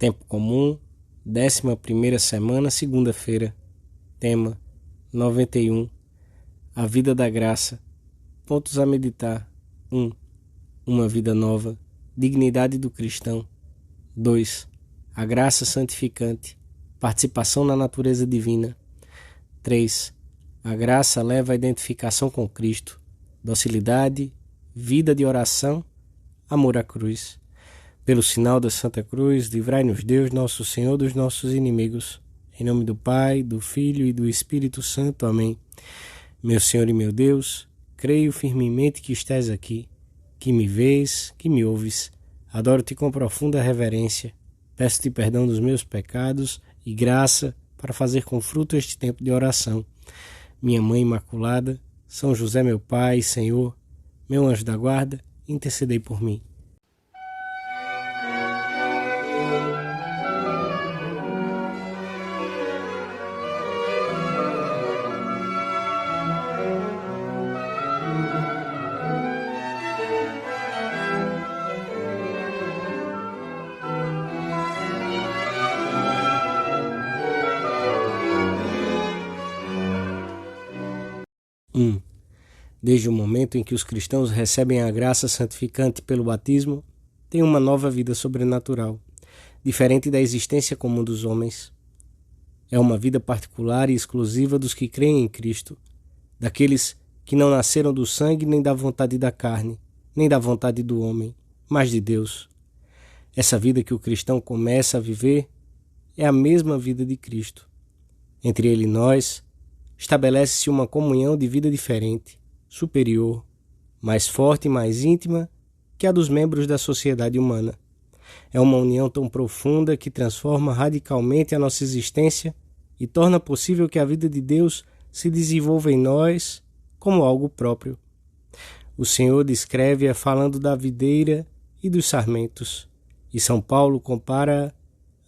Tempo comum, 11ª semana, segunda-feira. Tema 91. A vida da graça. Pontos a meditar. 1. Uma vida nova. Dignidade do cristão. 2. A graça santificante. Participação na natureza divina. 3. A graça leva à identificação com Cristo. Docilidade, vida de oração, amor à cruz. Pelo sinal da Santa Cruz, livrai-nos Deus, nosso Senhor, dos nossos inimigos. Em nome do Pai, do Filho e do Espírito Santo. Amém. Meu Senhor e meu Deus, creio firmemente que estás aqui, que me vês, que me ouves. Adoro-te com profunda reverência. Peço-te perdão dos meus pecados e graça para fazer com fruto este tempo de oração. Minha Mãe Imaculada, São José meu Pai, Senhor, meu anjo da guarda, intercedei por mim. Desde o momento em que os cristãos recebem a graça santificante pelo batismo, têm uma nova vida sobrenatural, diferente da existência comum dos homens. É uma vida particular e exclusiva dos que creem em Cristo, daqueles que não nasceram do sangue nem da vontade da carne, nem da vontade do homem, mas de Deus. Essa vida que o cristão começa a viver é a mesma vida de Cristo. Entre ele e nós, estabelece-se uma comunhão de vida diferente, superior, mais forte e mais íntima que a dos membros da sociedade humana. É uma união tão profunda que transforma radicalmente a nossa existência e torna possível que a vida de Deus se desenvolva em nós como algo próprio. O Senhor descreve-a falando da videira e dos sarmentos, e São Paulo compara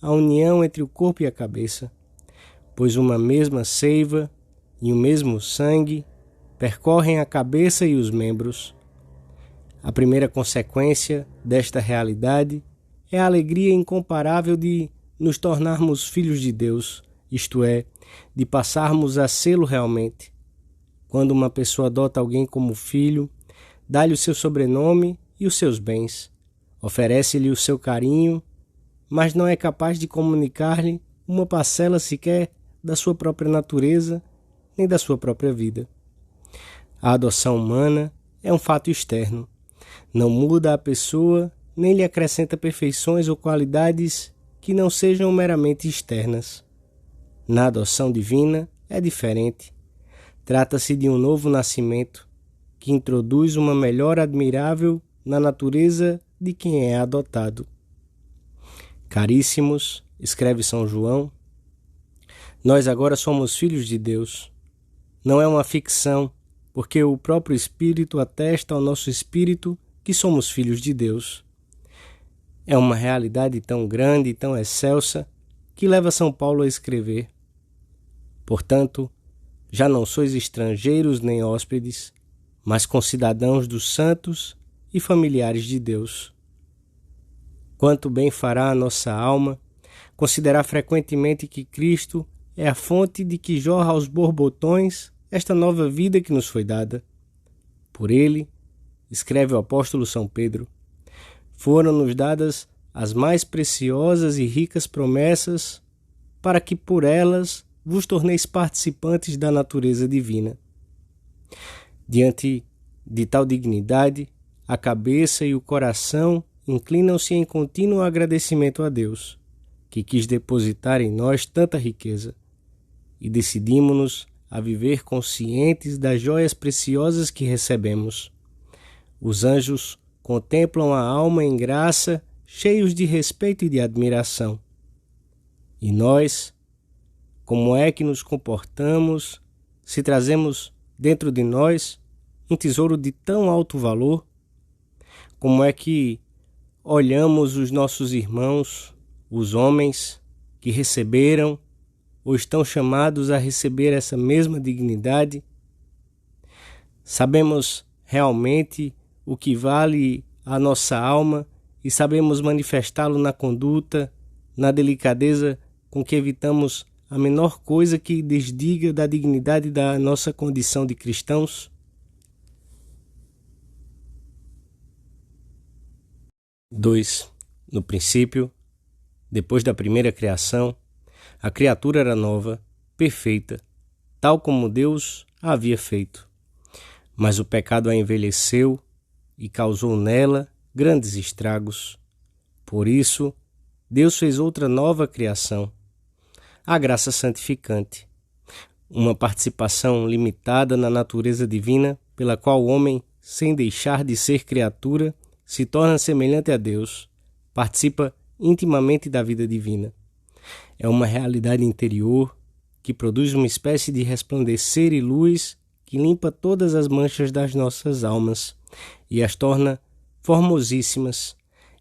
a união entre o corpo e a cabeça, pois uma mesma seiva e o mesmo sangue percorrem a cabeça e os membros. A primeira consequência desta realidade é a alegria incomparável de nos tornarmos filhos de Deus, isto é, de passarmos a sê-lo realmente. Quando uma pessoa adota alguém como filho, dá-lhe o seu sobrenome e os seus bens, oferece-lhe o seu carinho, mas não é capaz de comunicar-lhe uma parcela sequer da sua própria natureza nem da sua própria vida. A adoção humana é um fato externo. Não muda a pessoa, nem lhe acrescenta perfeições ou qualidades que não sejam meramente externas. Na adoção divina é diferente. Trata-se de um novo nascimento, que introduz uma melhora admirável na natureza de quem é adotado. Caríssimos, escreve São João, nós agora somos filhos de Deus. Não é uma ficção, porque o próprio Espírito atesta ao nosso espírito que somos filhos de Deus. É uma realidade tão grande e tão excelsa que leva São Paulo a escrever: portanto, já não sois estrangeiros nem hóspedes, mas concidadãos dos santos e familiares de Deus. Quanto bem fará a nossa alma considerar frequentemente que Cristo é a fonte de que jorra aos borbotões esta nova vida que nos foi dada. Por ele, escreve o apóstolo São Pedro, foram-nos dadas as mais preciosas e ricas promessas para que por elas vos torneis participantes da natureza divina. Diante de tal dignidade, a cabeça e o coração inclinam-se em contínuo agradecimento a Deus, que quis depositar em nós tanta riqueza, e decidimos-nos a viver conscientes das joias preciosas que recebemos. Os anjos contemplam a alma em graça, cheios de respeito e de admiração. E nós, como é que nos comportamos se trazemos dentro de nós um tesouro de tão alto valor? Como é que olhamos os nossos irmãos, os homens que receberam ou estão chamados a receber essa mesma dignidade? Sabemos realmente o que vale a nossa alma e sabemos manifestá-lo na conduta, na delicadeza com que evitamos a menor coisa que desdiga da dignidade da nossa condição de cristãos? 2. No princípio, depois da primeira criação, a criatura era nova, perfeita, tal como Deus a havia feito. Mas o pecado a envelheceu e causou nela grandes estragos. Por isso, Deus fez outra nova criação, a graça santificante, uma participação limitada na natureza divina, pela qual o homem, sem deixar de ser criatura, se torna semelhante a Deus, participa intimamente da vida divina. É uma realidade interior que produz uma espécie de resplandecer e luz que limpa todas as manchas das nossas almas e as torna formosíssimas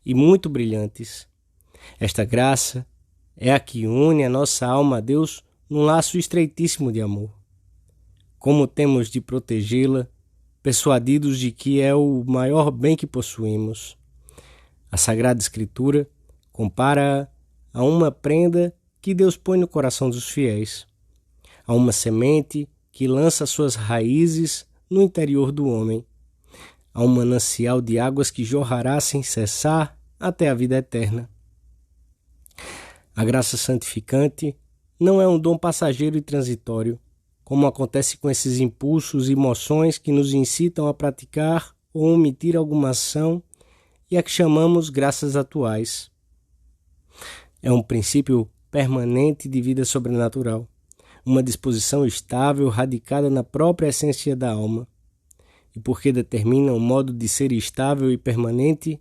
e muito brilhantes. Esta graça é a que une a nossa alma a Deus num laço estreitíssimo de amor. Como temos de protegê-la, persuadidos de que é o maior bem que possuímos? A Sagrada Escritura compara-a a uma prenda que Deus põe no coração dos fiéis, a uma semente que lança suas raízes no interior do homem, a um manancial de águas que jorrará sem cessar até a vida eterna. A graça santificante não é um dom passageiro e transitório, como acontece com esses impulsos e emoções que nos incitam a praticar ou omitir alguma ação e a que chamamos graças atuais. É um princípio permanente de vida sobrenatural, uma disposição estável radicada na própria essência da alma. E porque determina um modo de ser estável e permanente,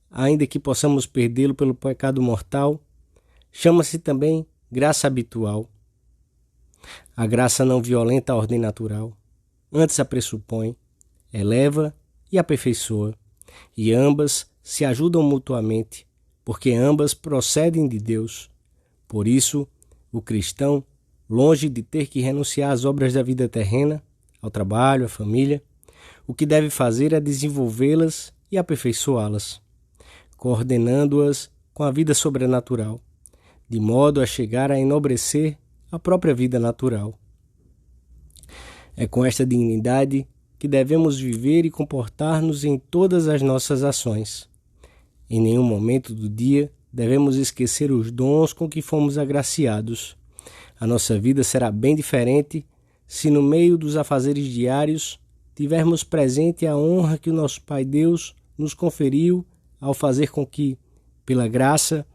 ainda que possamos perdê-lo pelo pecado mortal, chama-se também graça habitual. A graça não violenta a ordem natural, antes a pressupõe, eleva e aperfeiçoa, e ambas se ajudam mutuamente, porque ambas procedem de Deus. Por isso, o cristão, longe de ter que renunciar às obras da vida terrena, ao trabalho, à família, o que deve fazer é desenvolvê-las e aperfeiçoá-las, coordenando-as com a vida sobrenatural, de modo a chegar a enobrecer a própria vida natural. É com esta dignidade que devemos viver e comportar-nos em todas as nossas ações. Em nenhum momento do dia devemos esquecer os dons com que fomos agraciados. A nossa vida será bem diferente se no meio dos afazeres diários tivermos presente a honra que o nosso Pai Deus nos conferiu ao fazer com que, pela graça,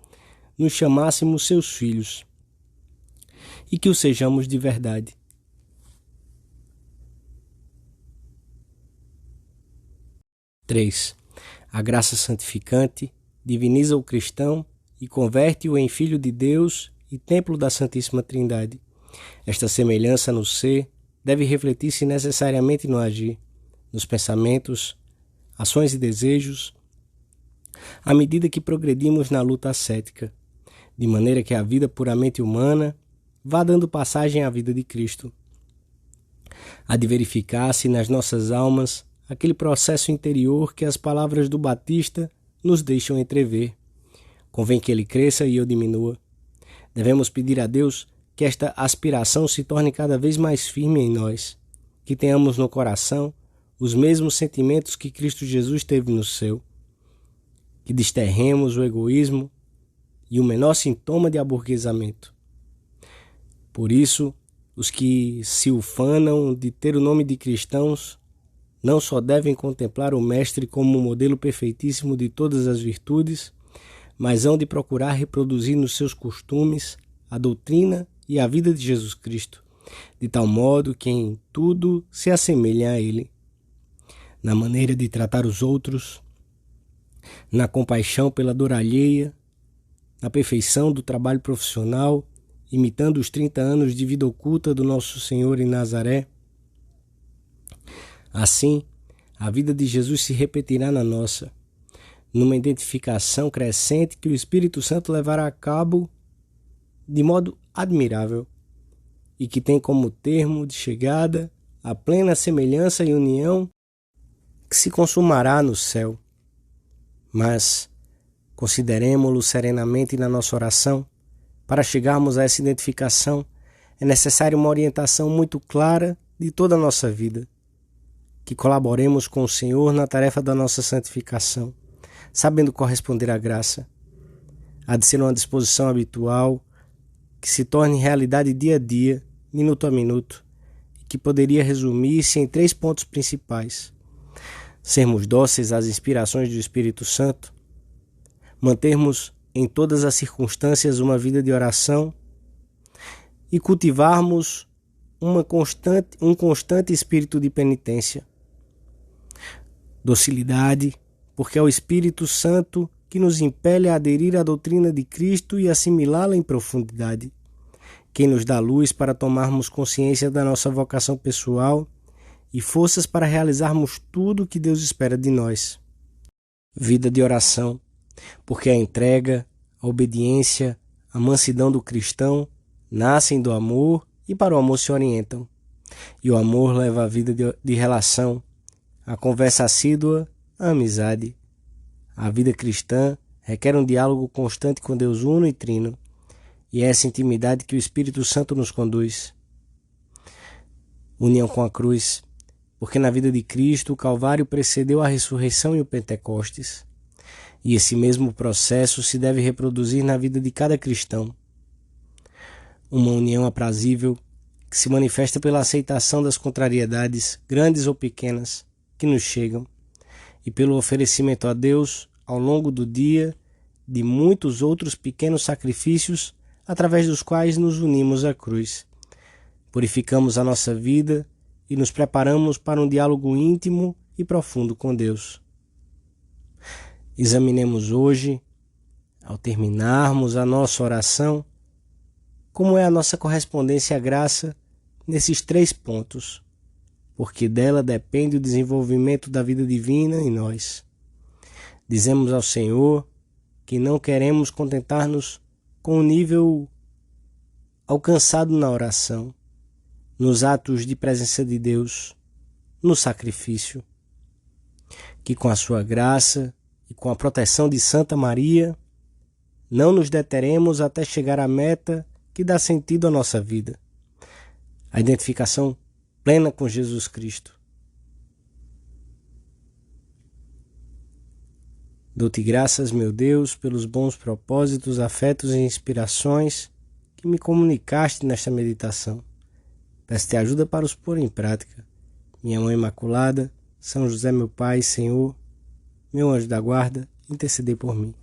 nos chamássemos seus filhos, e que o sejamos de verdade. Três. A graça santificante diviniza o cristão e converte-o em filho de Deus e templo da Santíssima Trindade. Esta semelhança no ser deve refletir-se necessariamente no agir, nos pensamentos, ações e desejos, à medida que progredimos na luta ascética, de maneira que a vida puramente humana vá dando passagem à vida de Cristo. Há de verificar-se nas nossas almas aquele processo interior que as palavras do Batista nos deixam entrever. Convém que ele cresça e eu diminua. Devemos pedir a Deus que esta aspiração se torne cada vez mais firme em nós, que tenhamos no coração os mesmos sentimentos que Cristo Jesus teve no seu, que desterremos o egoísmo e o menor sintoma de aburguesamento. Por isso, os que se ufanam de ter o nome de cristãos não só devem contemplar o Mestre como o modelo perfeitíssimo de todas as virtudes, mas hão de procurar reproduzir nos seus costumes a doutrina e a vida de Jesus Cristo, de tal modo que em tudo se assemelhem a Ele, na maneira de tratar os outros, na compaixão pela dor alheia, na perfeição do trabalho profissional, imitando os 30 anos de vida oculta do nosso Senhor em Nazaré. Assim, a vida de Jesus se repetirá na nossa, numa identificação crescente que o Espírito Santo levará a cabo de modo admirável e que tem como termo de chegada a plena semelhança e união que se consumará no céu. Mas Consideremo-lo serenamente na nossa oração. Para chegarmos a essa identificação, é necessária uma orientação muito clara de toda a nossa vida. Que colaboremos com o Senhor na tarefa da nossa santificação, sabendo corresponder à graça. Há de ser uma disposição habitual, que se torne realidade dia a dia, minuto a minuto, e que poderia resumir-se em 3 pontos principais: sermos dóceis às inspirações do Espírito Santo, mantermos em todas as circunstâncias uma vida de oração e cultivarmos um constante espírito de penitência. Docilidade, porque é o Espírito Santo que nos impele a aderir à doutrina de Cristo e assimilá-la em profundidade, quem nos dá luz para tomarmos consciência da nossa vocação pessoal e forças para realizarmos tudo o que Deus espera de nós. Vida de oração, porque a entrega, a obediência, a mansidão do cristão nascem do amor e para o amor se orientam. E o amor leva a vida de relação, a conversa assídua, a amizade. A vida cristã requer um diálogo constante com Deus uno e trino, e é essa intimidade que o Espírito Santo nos conduz. União com a cruz, porque na vida de Cristo o Calvário precedeu a ressurreição e o Pentecostes. E esse mesmo processo se deve reproduzir na vida de cada cristão. Uma união aprazível que se manifesta pela aceitação das contrariedades, grandes ou pequenas, que nos chegam, e pelo oferecimento a Deus, ao longo do dia, de muitos outros pequenos sacrifícios através dos quais nos unimos à cruz. Purificamos a nossa vida e nos preparamos para um diálogo íntimo e profundo com Deus. Examinemos hoje, ao terminarmos a nossa oração, como é a nossa correspondência à graça nesses 3 pontos, porque dela depende o desenvolvimento da vida divina em nós. Dizemos ao Senhor que não queremos contentar-nos com o nível alcançado na oração, nos atos de presença de Deus, no sacrifício, que com a sua graça e com a proteção de Santa Maria, não nos deteremos até chegar à meta que dá sentido à nossa vida, a identificação plena com Jesus Cristo. Dou-te graças, meu Deus, pelos bons propósitos, afetos e inspirações que me comunicaste nesta meditação. Peço-te ajuda para os pôr em prática. Minha Mãe Imaculada, São José meu Pai, Senhor, meu anjo da guarda, intercedei por mim.